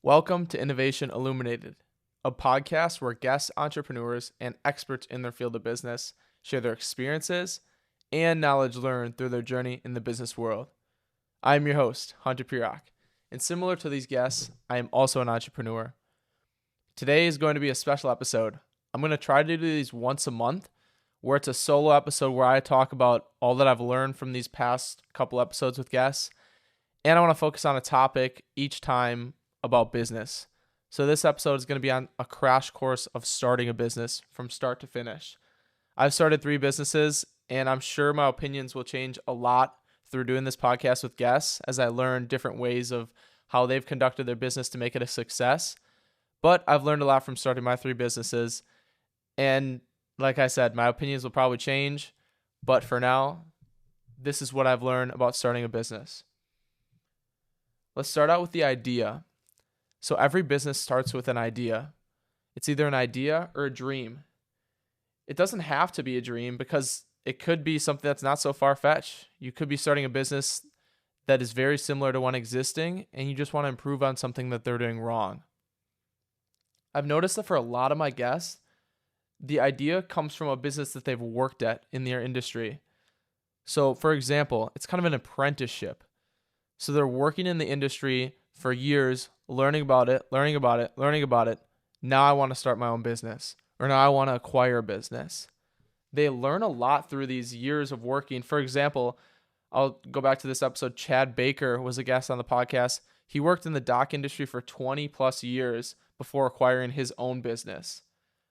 Welcome to Innovation Illuminated, a podcast where guest entrepreneurs and experts in their field of business share their experiences and knowledge learned through their journey in the business world. I am your host, Hunter Perock, and similar to these guests, I am also an entrepreneur. Today is going to be a special episode. I'm going to try to do these once a month, where it's a solo episode where I talk about all that I've learned from these past couple episodes with guests, and I want to focus on a topic each time about business. So this episode is going to be on a crash course of starting a business from start to finish. I've started 3 businesses, and I'm sure my opinions will change a lot through doing this podcast with guests as I learn different ways of how they've conducted their business to make it a success. But I've learned a lot from starting my 3 businesses, and like I said, my opinions will probably change, but for now, this is what I've learned about starting a business. Let's start out with the idea. So every business starts with an idea. It's either an idea or a dream. It doesn't have to be a dream because it could be something that's not so far-fetched. You could be starting a business that is very similar to one existing, and you just want to improve on something that they're doing wrong. I've noticed that for a lot of my guests, the idea comes from a business that they've worked at in their industry. So, for example, it's kind of an apprenticeship. So they're working in the industry for years, learning about it. Now I want to start my own business, or now I want to acquire a business. They learn a lot through these years of working. For example, I'll go back to this episode. Chad Baker was a guest on the podcast. He worked in the dock industry for 20 plus years before acquiring his own business.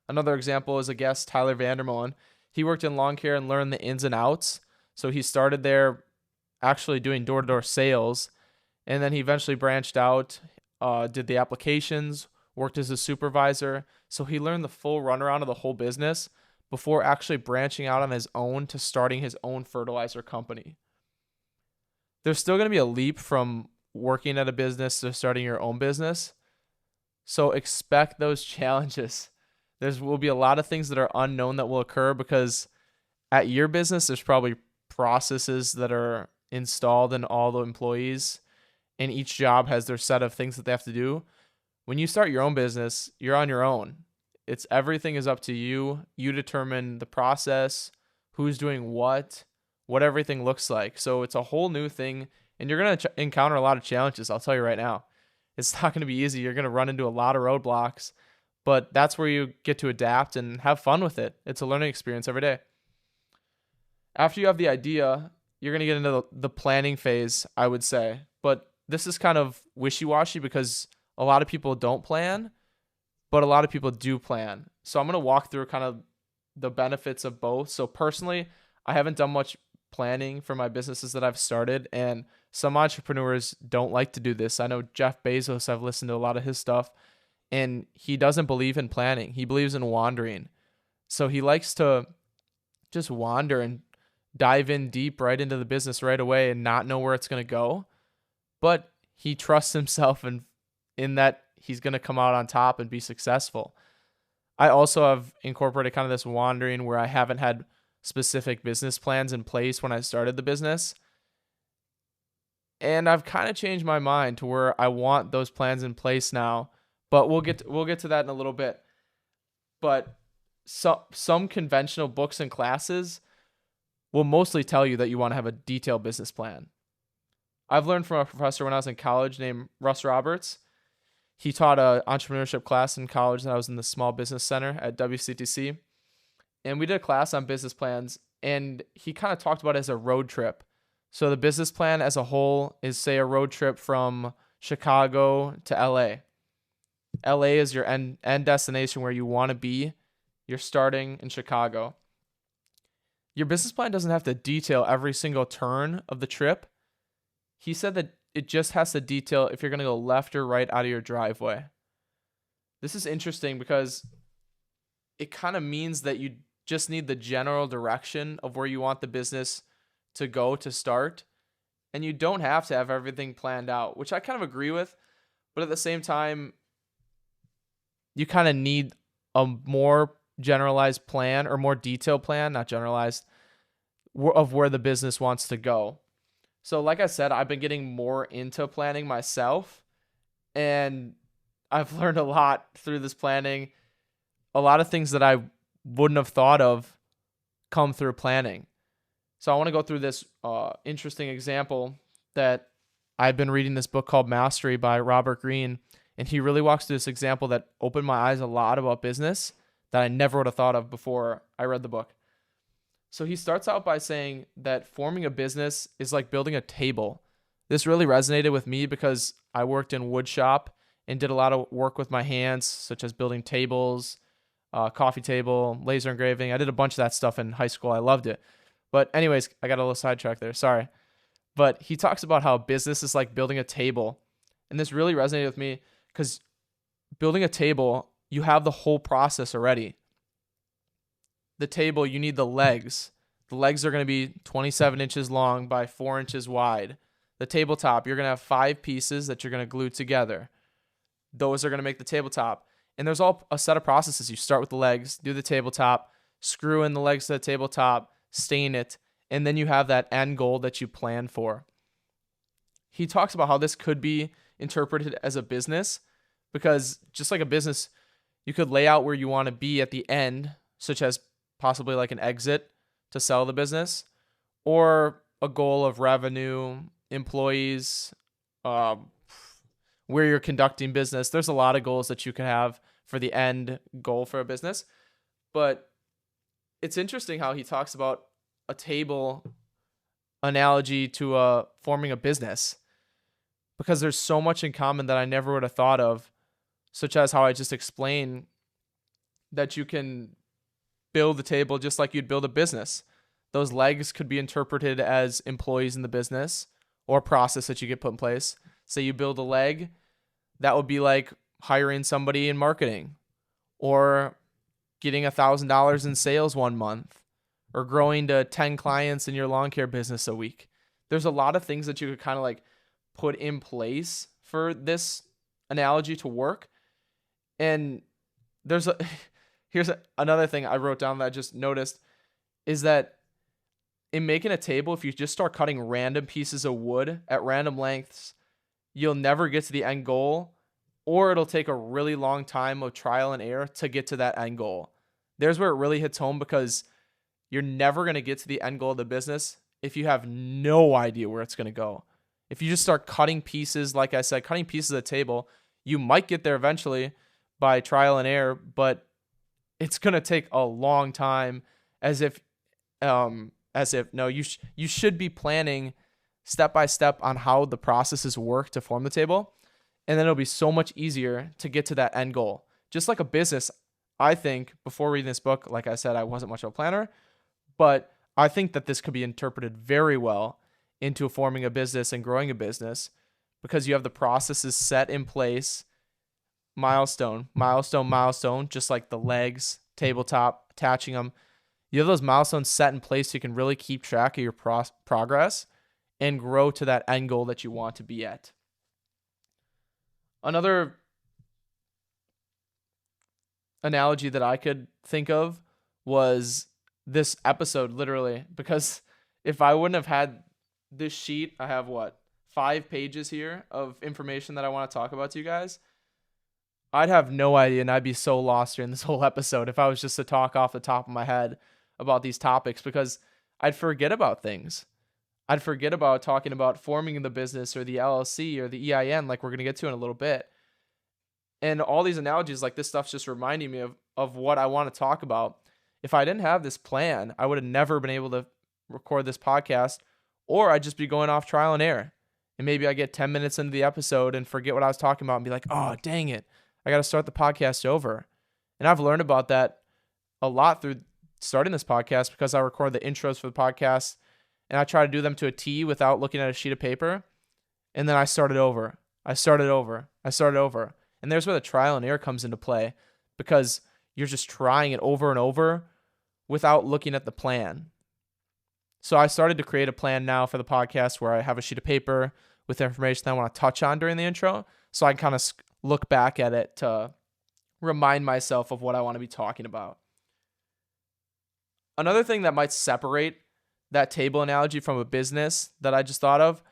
Another example is a guest, Tyler Vandermolen. He worked in lawn care and learned the ins and outs. So he started there actually doing door-to-door sales, and then he eventually branched out, did the applications, worked as a supervisor. So he learned the full runaround of the whole business before actually branching out on his own to starting his own fertilizer company. There's still going to be a leap from working at a business to starting your own business. So expect those challenges. There will be a lot of things that are unknown that will occur because at your business, there's probably processes that are installed in all the employees, and each job has their set of things that they have to do. When you start your own business, you're on your own. Everything is up to you. You determine the process, who's doing what everything looks like. So it's a whole new thing, and you're going to encounter a lot of challenges. I'll tell you right now. It's not going to be easy. You're going to run into a lot of roadblocks, but that's where you get to adapt and have fun with it. It's a learning experience every day. After you have the idea, you're going to get into the planning phase, I would say. But this is kind of wishy-washy because a lot of people don't plan, but a lot of people do plan. So I'm going to walk through kind of the benefits of both. So personally, I haven't done much planning for my businesses that I've started, and some entrepreneurs don't like to do this. I know Jeff Bezos, I've listened to a lot of his stuff, and he doesn't believe in planning. He believes in wandering. So he likes to just wander and dive in deep right into the business right away and not know where it's going to go. But he trusts himself in that he's going to come out on top and be successful. I also have incorporated kind of this wandering where I haven't had specific business plans in place when I started the business. And I've kind of changed my mind to where I want those plans in place now, but we'll get to that in a little bit. But some conventional books and classes will mostly tell you that you want to have a detailed business plan. I've learned from a professor when I was in college named Russ Roberts. He taught an entrepreneurship class in college that I was in the Small Business Center at WCTC. And we did a class on business plans, and he kind of talked about it as a road trip. So the business plan as a whole is, say, a road trip from Chicago to LA. LA is your end destination where you want to be. You're starting in Chicago. Your business plan doesn't have to detail every single turn of the trip. He said that it just has to detail if you're going to go left or right out of your driveway. This is interesting because it kind of means that you just need the general direction of where you want the business to go to start. And you don't have to have everything planned out, which I kind of agree with. But at the same time, you kind of need a more generalized plan, or more detailed plan, not generalized, of where the business wants to go. So like I said, I've been getting more into planning myself, and I've learned a lot through this planning. A lot of things that I wouldn't have thought of come through planning. So I want to go through this interesting example that I've been reading this book called Mastery by Robert Greene, and he really walks through this example that opened my eyes a lot about business that I never would have thought of before I read the book. So he starts out by saying that forming a business is like building a table. This really resonated with me because I worked in wood shop and did a lot of work with my hands, such as building tables, coffee table, laser engraving. I did a bunch of that stuff in high school. I loved it. But anyways, I got a little sidetracked there. Sorry. But he talks about how business is like building a table. And this really resonated with me because building a table, you have the whole process already. The table, you need the legs. The legs are going to be 27 inches long by 4 inches wide. The tabletop, you're going to have 5 pieces that you're going to glue together. Those are going to make the tabletop. And there's all a set of processes. You start with the legs, do the tabletop, screw in the legs to the tabletop, stain it, and then you have that end goal that you plan for. He talks about how this could be interpreted as a business because just like a business, you could lay out where you want to be at the end, such as possibly like an exit to sell the business or a goal of revenue, employees, where you're conducting business. There's a lot of goals that you can have for the end goal for a business. But it's interesting how he talks about a table analogy to forming a business because there's so much in common that I never would have thought of, such as how I just explained that you can build a table just like you'd build a business. Those legs could be interpreted as employees in the business or a process that you get put in place. Say you build a leg, that would be like hiring somebody in marketing or getting $1,000 in sales one month or growing to 10 clients in your lawn care business a week. There's a lot of things that you could kind of like put in place for this analogy to work. And here's another thing I wrote down that I just noticed is that in making a table, if you just start cutting random pieces of wood at random lengths, you'll never get to the end goal, or it'll take a really long time of trial and error to get to that end goal. There's where it really hits home because you're never going to get to the end goal of the business if you have no idea where it's going to go. If you just start cutting pieces, like I said, cutting pieces of the table, you might get there eventually by trial and error, but it's going to take a long time you should be planning step by step on how the processes work to form the table. And then it'll be so much easier to get to that end goal. Just like a business, I think before reading this book, like I said, I wasn't much of a planner, but I think that this could be interpreted very well into forming a business and growing a business because you have the processes set in place, milestone, just like the legs, tabletop, attaching them. You have those milestones set in place so you can really keep track of your progress and grow to that end goal that you want to be at. Another analogy that I could think of was this episode, literally, because if I wouldn't have had this sheet, I have 5 pages here of information that I want to talk about to you guys. I'd have no idea, and I'd be so lost during this whole episode if I was just to talk off the top of my head about these topics because I'd forget about things. I'd forget about talking about forming the business or the LLC or the EIN like we're going to get to in a little bit. And all these analogies, like this stuff's just reminding me of what I want to talk about. If I didn't have this plan, I would have never been able to record this podcast, or I'd just be going off trial and error. And maybe I get 10 minutes into the episode and forget what I was talking about and be like, oh, dang it, I got to start the podcast over. And I've learned about that a lot through starting this podcast because I record the intros for the podcast and I try to do them to a T without looking at a sheet of paper. And then I start it over. And there's where the trial and error comes into play because you're just trying it over and over without looking at the plan. So I started to create a plan now for the podcast where I have a sheet of paper with information that I want to touch on during the intro. So I can kind of look back at it to remind myself of what I want to be talking about. Another thing that might separate that table analogy from a business that I just thought of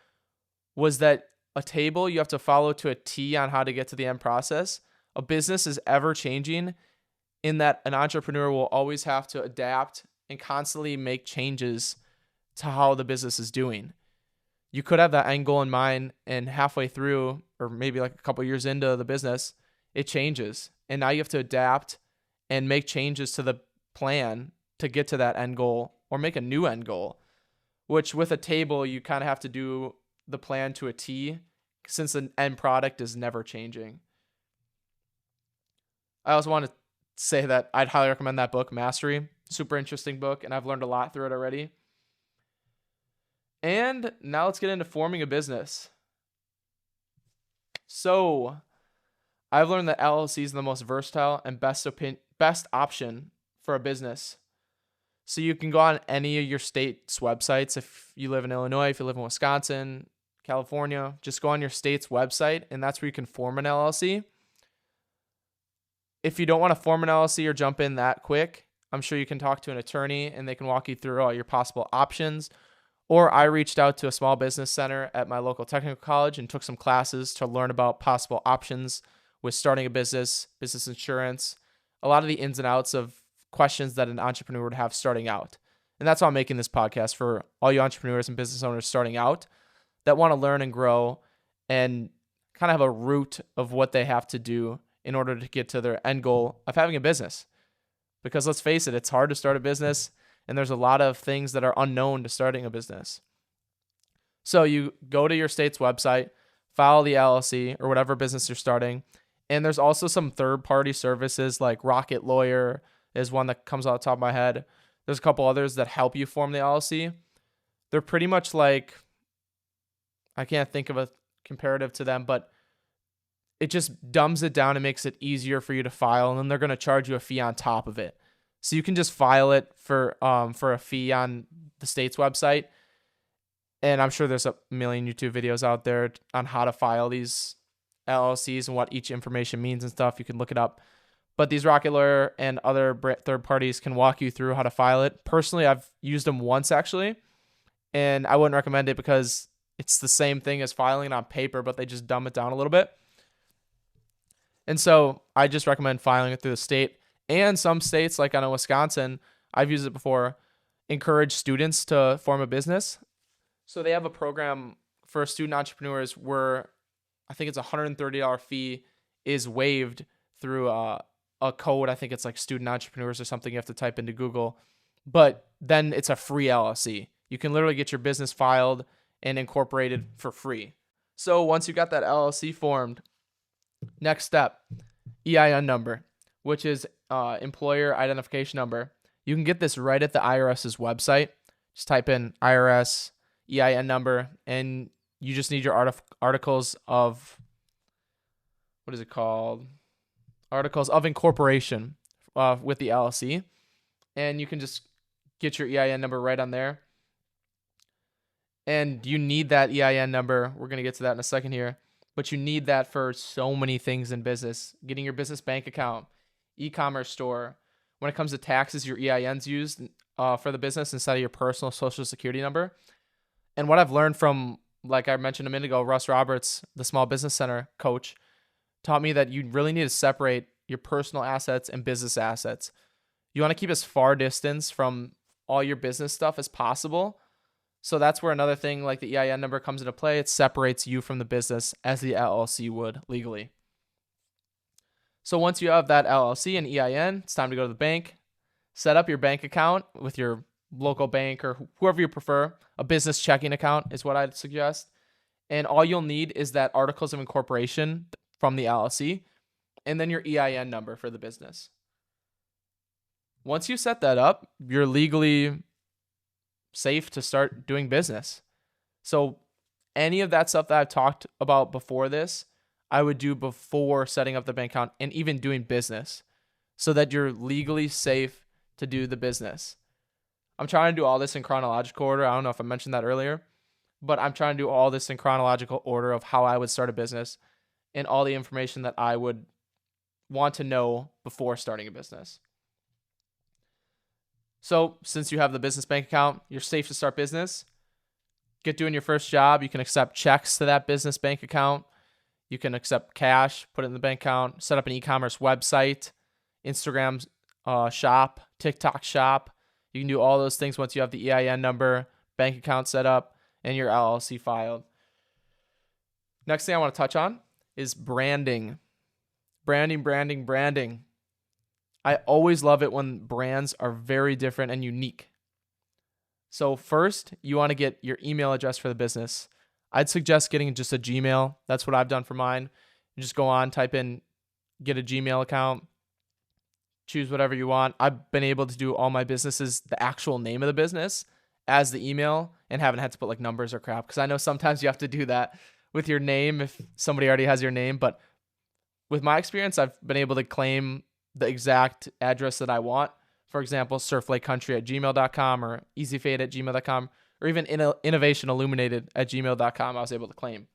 was that a table you have to follow to a T on how to get to the end process. A business is ever changing in that an entrepreneur will always have to adapt and constantly make changes to how the business is doing. You could have that end goal in mind, and halfway through, or maybe like a couple years into the business, it changes. And now you have to adapt and make changes to the plan to get to that end goal, or make a new end goal, which with a table, you kind of have to do the plan to a T, since the end product is never changing. I also want to say that I'd highly recommend that book, Mastery. Super interesting book, and I've learned a lot through it already. And now let's get into forming a business. So I've learned that LLC is the most versatile and best option for a business. So you can go on any of your state's websites. If you live in Illinois, if you live in Wisconsin, California, just go on your state's website, and that's where you can form an LLC. If you don't want to form an LLC or jump in that quick, I'm sure you can talk to an attorney and they can walk you through all your possible options. Or I reached out to a small business center at my local technical college and took some classes to learn about possible options with starting a business, business insurance, a lot of the ins and outs of questions that an entrepreneur would have starting out. And that's why I'm making this podcast, for all you entrepreneurs and business owners starting out that want to learn and grow and kind of have a route of what they have to do in order to get to their end goal of having a business. Because let's face it, it's hard to start a business, and there's a lot of things that are unknown to starting a business. So you go to your state's website, file the LLC or whatever business you're starting. And there's also some third-party services like Rocket Lawyer is one that comes off the top of my head. There's a couple others that help you form the LLC. They're pretty much like, I can't think of a comparative to them, but it just dumbs it down and makes it easier for you to file. And then they're going to charge you a fee on top of it. So you can just file it for a fee on the state's website. And I'm sure there's a million YouTube videos out there on how to file these LLCs and what each information means and stuff. You can look it up. But these Rocket Lawyer and other third parties can walk you through how to file it. Personally, I've used them once actually, and I wouldn't recommend it because it's the same thing as filing it on paper, but they just dumb it down a little bit. And so I just recommend filing it through the state. And some states, like I know Wisconsin, I've used it before, encourage students to form a business. So they have a program for student entrepreneurs where I think it's a $130 fee is waived through a code. I think it's like student entrepreneurs or something you have to type into Google. But then it's a free LLC. You can literally get your business filed and incorporated for free. So once you got that LLC formed, next step, EIN number, which is employer identification number. You can get this right at the IRS's website. Just type in IRS EIN number, and you just need your articles of, what is it called? Articles of incorporation with the LLC. And you can just get your EIN number right on there. And you need that EIN number. We're going to get to that in a second here. But you need that for so many things in business. Getting your business bank account, e-commerce store. When it comes to taxes, your EIN's used for the business instead of your personal social security number. And what I've learned from, like I mentioned a minute ago, Russ Roberts, the small business center coach, taught me that you really need to separate your personal assets and business assets. You want to keep as far distance from all your business stuff as possible. So that's where another thing like the EIN number comes into play. It separates you from the business as the LLC would legally. So once you have that LLC and EIN, it's time to go to the bank, set up your bank account with your local bank or whoever you prefer. A business checking account is what I'd suggest. And all you'll need is that articles of incorporation from the LLC and then your EIN number for the business. Once you set that up, you're legally safe to start doing business. So any of that stuff that I've talked about before this, I would do before setting up the bank account and even doing business so that you're legally safe to do the business. I'm trying to do all this in chronological order. I don't know if I mentioned that earlier, but I'm trying to do all this in chronological order of how I would start a business and all the information that I would want to know before starting a business. So since you have the business bank account, you're safe to start business. Get doing your first job. You can accept checks to that business bank account. You can accept cash, put it in the bank account, set up an e-commerce website, Instagram shop, TikTok shop. You can do all those things once you have the EIN number, bank account set up, and your LLC filed. Next thing I want to touch on is branding. Branding. I always love it when brands are very different and unique. So first, you want to get your email address for the business. I'd suggest getting just a Gmail. That's what I've done for mine. You just go on, type in, get a Gmail account, choose whatever you want. I've been able to do all my businesses, the actual name of the business as the email, and haven't had to put like numbers or crap. Because I know sometimes you have to do that with your name if somebody already has your name. But with my experience, I've been able to claim the exact address that I want. For example, surflakecountry@gmail.com or easyfade@gmail.com or even innovationilluminated@gmail.com I was able to claim.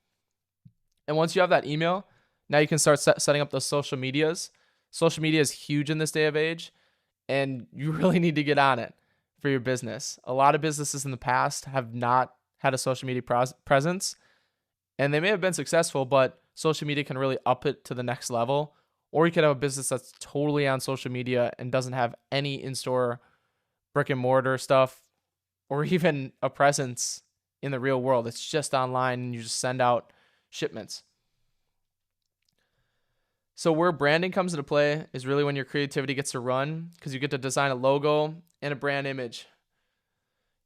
And once you have that email, now you can start setting up those social medias. Social media is huge in this day of age, and you really need to get on it for your business. A lot of businesses in the past have not had a social media presence, and they may have been successful, but social media can really up it to the next level. Or you could have a business that's totally on social media and doesn't have any in-store brick and mortar stuff or even a presence in the real world. It's just online and you just send out shipments. So where branding comes into play is really when your creativity gets to run, because you get to design a logo and a brand image.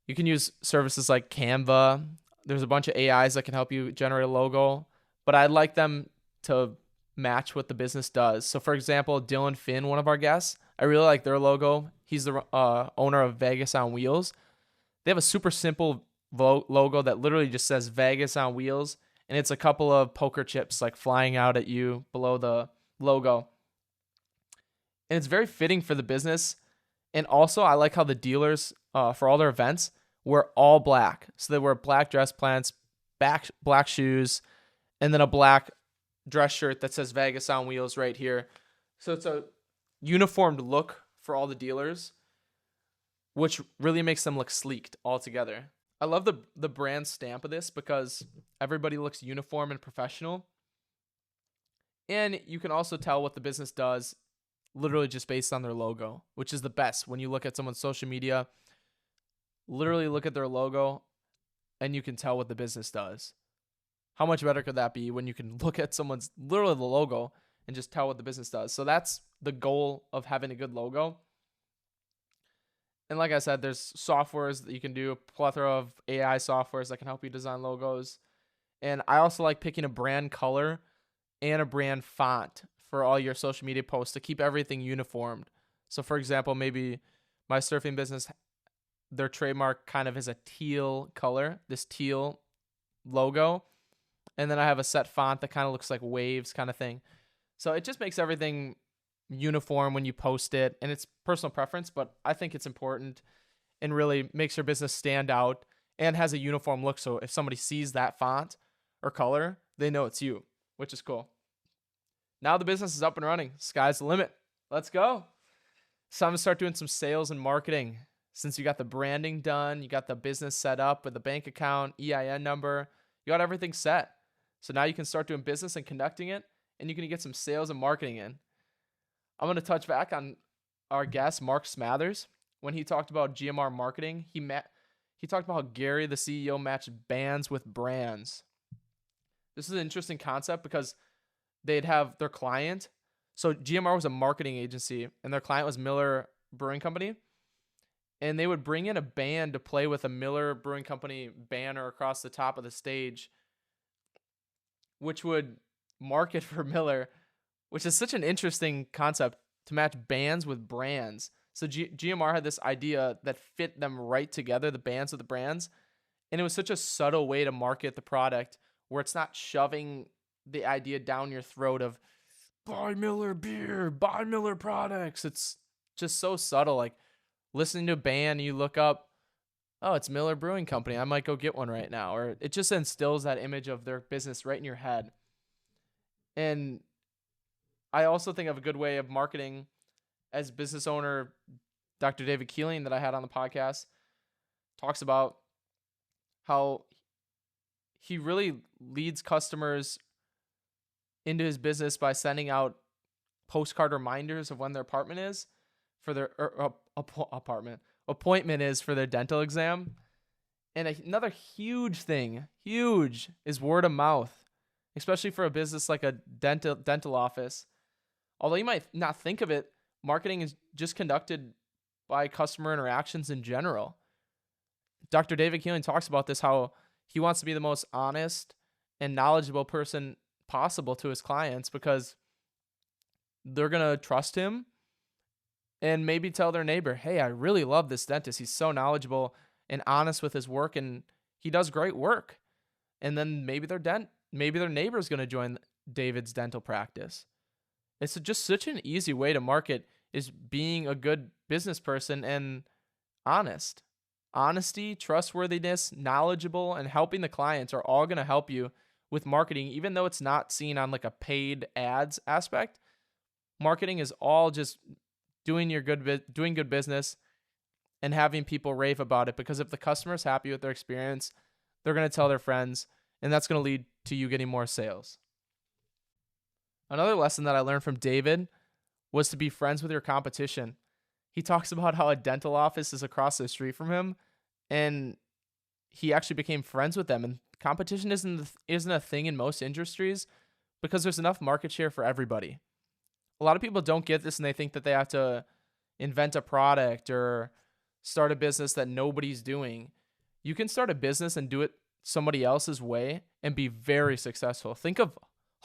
You can use services like Canva. There's a bunch of AIs that can help you generate a logo, but I'd like them to match what the business does. So for example, Dylan Finn, one of our guests, I really like their logo. He's the owner of Vegas on Wheels. They have a super simple logo that literally just says Vegas on Wheels, and it's a couple of poker chips like flying out at you below the logo. And it's very fitting for the business. And also I like how the dealers for all their events wear all black. So they wear black dress pants, black shoes, and then a black dress shirt that says Vegas on Wheels right here. So it's a uniformed look for all the dealers, which really makes them look sleek all together. I love the brand stamp of this because everybody looks uniform and professional. And you can also tell what the business does literally just based on their logo, which is the best. When you look at someone's social media, literally look at their logo and you can tell what the business does. How much better could that be when you can look at someone's literally the logo and just tell what the business does? So that's the goal of having a good logo. And like I said, there's softwares that you can do, a plethora of AI softwares that can help you design logos. And I also like picking a brand color and a brand font for all your social media posts to keep everything uniformed. So for example, maybe my surfing business, their trademark kind of is a teal color, this teal logo. And then I have a set font that kind of looks like waves kind of thing. So it just makes everything uniform when you post it. And it's personal preference, but I think it's important and really makes your business stand out and has a uniform look. So if somebody sees that font or color, they know it's you, which is cool. Now the business is up and running. Sky's the limit. Let's go. So I'm going to start doing some sales and marketing. Since you got the branding done, you got the business set up with the bank account, EIN number, you got everything set. So now you can start doing business and conducting it, and you can get some sales and marketing in. I'm going to touch back on our guest, Mark Smathers. When he talked about GMR marketing, he talked about how Gary, the CEO, matched bands with brands. This is an interesting concept because they'd have their client. So GMR was a marketing agency, and their client was Miller Brewing Company. And they would bring in a band to play with a Miller Brewing Company banner across the top of the stage, which would market for Miller, which is such an interesting concept to match bands with brands. So GMR had this idea that fit them right together, the bands with the brands. And it was such a subtle way to market the product where it's not shoving the idea down your throat of buy Miller beer, buy Miller products. It's just so subtle. Like listening to a band, you look up, oh, it's Miller Brewing Company. I might go get one right now. Or it just instills that image of their business right in your head. And I also think of a good way of marketing as business owner, Dr. David Keeling, that I had on the podcast, talks about how he really leads customers into his business by sending out postcard reminders of when their apartment is for their appointment is for their dental exam. And another huge thing, is word of mouth, especially for a business like a dental office. Although you might not think of it, marketing is just conducted by customer interactions in general. Dr. David Keeling talks about this, how he wants to be the most honest and knowledgeable person possible to his clients because they're going to trust him and maybe tell their neighbor, hey, I really love this dentist. He's so knowledgeable and honest with his work, and he does great work. And then maybe their neighbor is going to join David's dental practice. It's just such an easy way to market, is being a good business person and honest. Honesty, trustworthiness, knowledgeable, and helping the clients are all going to help you with marketing, even though it's not seen on like a paid ads aspect. Marketing is all just doing good business and having people rave about it, because if the customer's happy with their experience, they're going to tell their friends, and that's going to lead to you getting more sales. Another lesson that I learned from David was to be friends with your competition. He talks about how a dental office is across the street from him, and he actually became friends with them. And competition isn't a thing in most industries because there's enough market share for everybody. A lot of people don't get this, and they think that they have to invent a product or start a business that nobody's doing. You can start a business and do it somebody else's way and be very successful. Think of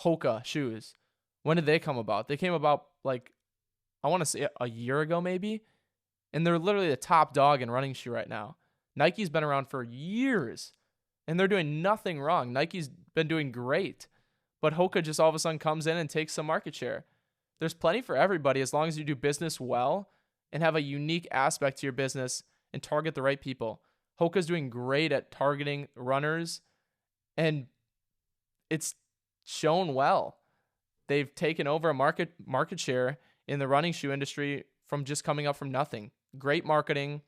Hoka shoes. When did they come about? They came about I want to say a year ago maybe, and they're literally the top dog in running shoe right now. Nike's been around for years, and they're doing nothing wrong. Nike's been doing great, but Hoka just all of a sudden comes in and takes some market share. There's plenty for everybody as long as you do business well and have a unique aspect to your business and target the right people. Hoka's doing great at targeting runners, and it's shown well. They've taken over a market share in the running shoe industry from just coming up from nothing. Great marketing,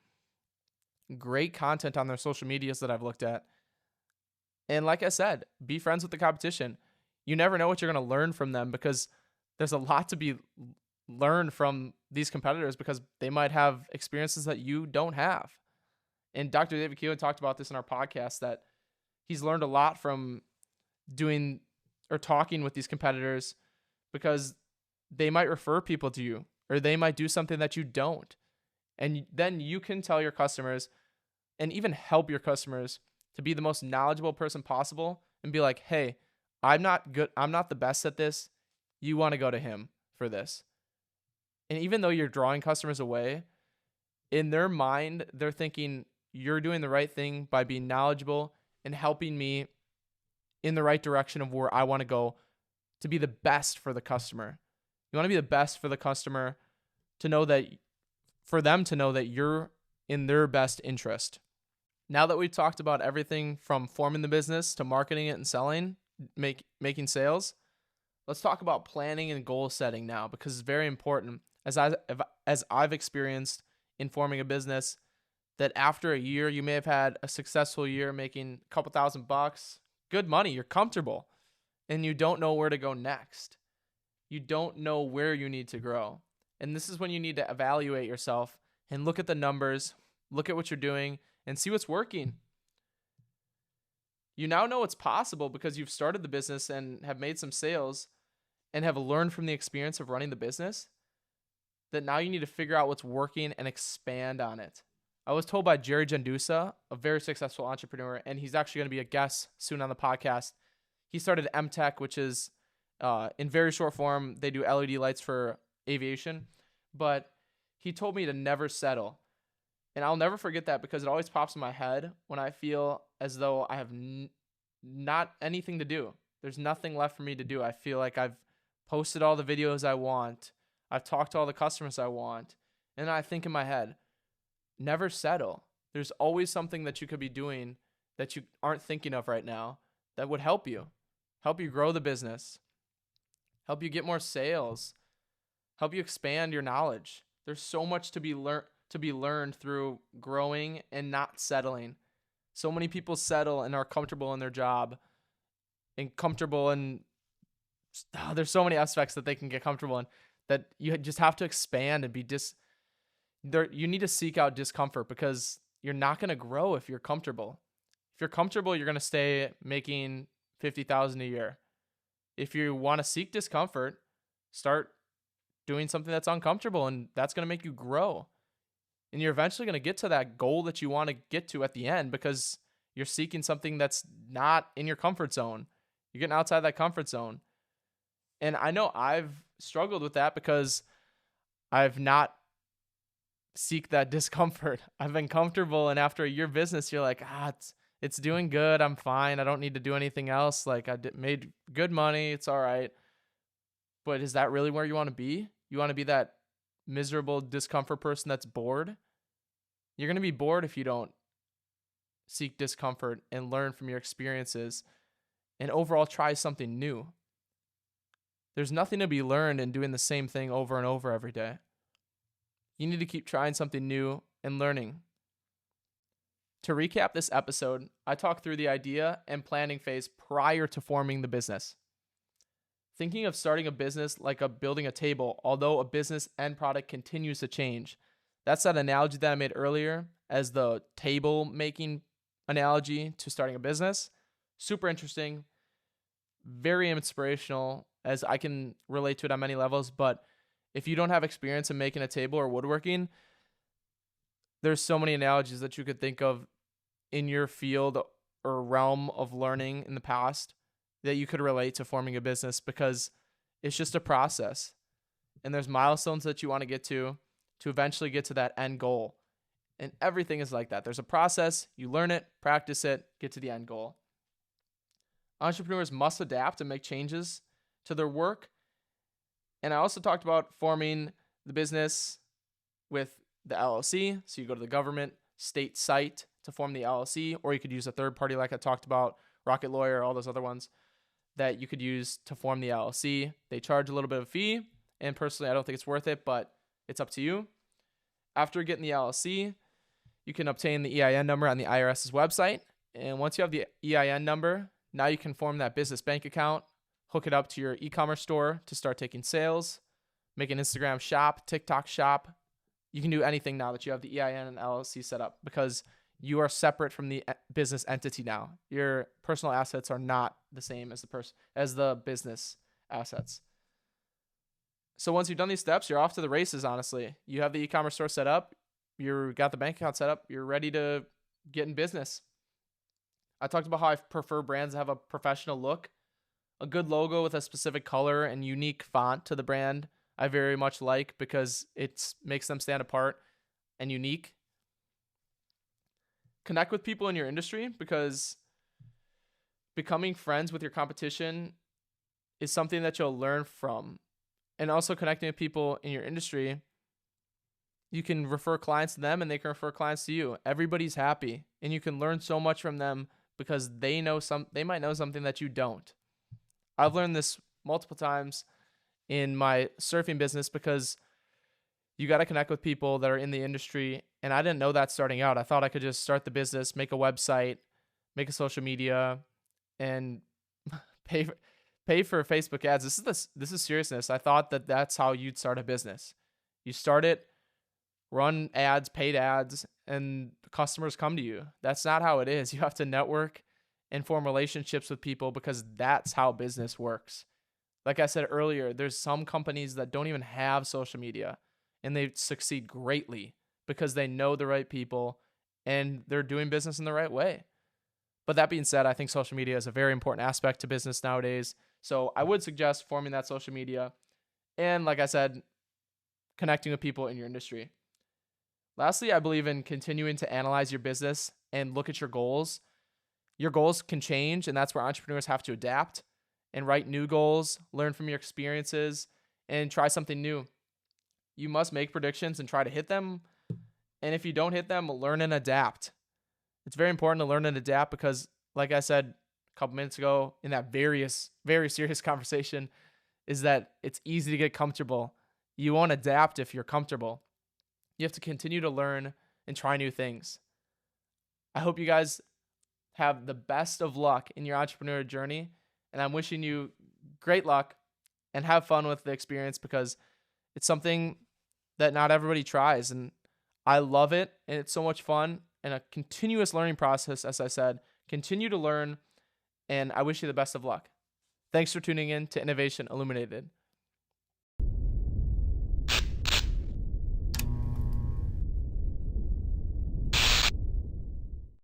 great content on their social medias that I've looked at. And like I said, be friends with the competition. You never know what you're going to learn from them, because there's a lot to be learned from these competitors because they might have experiences that you don't have. And Dr. David Keeling talked about this in our podcast, that he's learned a lot from doing or talking with these competitors, because they might refer people to you, or they might do something that you don't. And then you can tell your customers and even help your customers to be the most knowledgeable person possible and be like, hey, I'm not good. I'm not the best at this. You want to go to him for this. And even though you're drawing customers away, in their mind, they're thinking you're doing the right thing by being knowledgeable and helping me in the right direction of where I want to go to be the best for the customer. You want to be the best for the customer, to know that, for them to know that you're in their best interest. Now that we've talked about everything from forming the business to marketing it and selling, making sales, let's talk about planning and goal setting now, because it's very important. As I've experienced in forming a business, that after a year, you may have had a successful year making a couple $1,000, good money, you're comfortable, and you don't know where to go next. You don't know where you need to grow. And this is when you need to evaluate yourself and look at the numbers, look at what you're doing, and see what's working. You now know it's possible because you've started the business and have made some sales and have learned from the experience of running the business, that now you need to figure out what's working and expand on it. I was told by Jerry Gendusa, a very successful entrepreneur, and he's actually going to be a guest soon on the podcast. He started MTech, which is, in very short form, they do LED lights for aviation. But he told me to never settle. And I'll never forget that, because it always pops in my head when I feel as though I have not anything to do. There's nothing left for me to do. I feel like I've posted all the videos I want. I've talked to all the customers I want. And I think in my head, never settle. There's always something that you could be doing that you aren't thinking of right now that would help you grow the business, help you get more sales, help you expand your knowledge. There's so much to be learned through growing and not settling. So many people settle and are comfortable in their job and comfortable in there's so many aspects that they can get comfortable in, that you just have to expand and be there. You need to seek out discomfort, because you're not going to grow if you're comfortable. If you're comfortable, you're going to stay making 50,000 a year. If you want to seek discomfort, start doing something that's uncomfortable, and that's going to make you grow. And you're eventually going to get to that goal that you want to get to at the end, because you're seeking something that's not in your comfort zone. You're getting outside that comfort zone. And I know I've struggled with that, because I've not seek that discomfort. I've been comfortable, and after a year business, you're like, it's doing good. I'm fine. I don't need to do anything else. Like, made good money. It's all right. But is that really where you want to be? You want to be that miserable discomfort person that's bored? You're going to be bored if you don't seek discomfort and learn from your experiences and overall try something new. There's nothing to be learned in doing the same thing over and over every day. You need to keep trying something new and learning. To recap this episode, I talked through the idea and planning phase prior to forming the business. Thinking of starting a business like building a table, although a business end product continues to change. That's that analogy that I made earlier as the table making analogy to starting a business. Super interesting, very inspirational, as I can relate to it on many levels. But if you don't have experience in making a table or woodworking, there's so many analogies that you could think of in your field or realm of learning in the past that you could relate to forming a business, because it's just a process. And there's milestones that you want to get to eventually get to that end goal. And everything is like that. There's a process, you learn it, practice it, get to the end goal. Entrepreneurs must adapt and make changes to their work. And I also talked about forming the business with the LLC. So you go to the government state site to form the LLC, or you could use a third party like I talked about, Rocket Lawyer, all those other ones that you could use to form the LLC. They charge a little bit of a fee, and personally, I don't think it's worth it, but it's up to you. After getting the LLC, you can obtain the EIN number on the IRS's website. And once you have the EIN number, now you can form that business bank account, hook it up to your e-commerce store to start taking sales, make an Instagram shop, TikTok shop. You can do anything now that you have the EIN and LLC set up, because you are separate from the business entity now. Your personal assets are not the same as the business assets. So once you've done these steps, you're off to the races, honestly. You have the e-commerce store set up, you got the bank account set up, you're ready to get in business. I talked about how I prefer brands that have a professional look, a good logo with a specific color and unique font to the brand. I very much like, because it makes them stand apart and unique. Connect with people in your industry, because becoming friends with your competition is something that you'll learn from. And also connecting with people in your industry, you can refer clients to them and they can refer clients to you. Everybody's happy, and you can learn so much from them, because they might know something that you don't. I've learned this multiple times in my surfing business, because you got to connect with people that are in the industry. And I didn't know that starting out. I thought I could just start the business, make a website, make a social media, and pay for Facebook ads. This is seriousness. I thought that that's how you'd start a business. You start it, run ads, paid ads, and customers come to you. That's not how it is. You have to network and form relationships with people, because that's how business works. Like I said earlier, there's some companies that don't even have social media, and they succeed greatly because they know the right people and they're doing business in the right way. But that being said, I think social media is a very important aspect to business nowadays. So I would suggest forming that social media. And like I said, connecting with people in your industry. Lastly, I believe in continuing to analyze your business and look at your goals. Your goals can change, and that's where entrepreneurs have to adapt and write new goals, learn from your experiences, and try something new. You must make predictions and try to hit them. And if you don't hit them, learn and adapt. It's very important to learn and adapt, because, like I said a couple minutes ago in that very serious conversation, is that it's easy to get comfortable. You won't adapt if you're comfortable. You have to continue to learn and try new things. I hope you guys have the best of luck in your entrepreneurial journey, and I'm wishing you great luck and have fun with the experience because it's something that not everybody tries. And I love it. And it's so much fun and a continuous learning process. As I said, continue to learn. And I wish you the best of luck. Thanks for tuning in to Innovation Illuminated.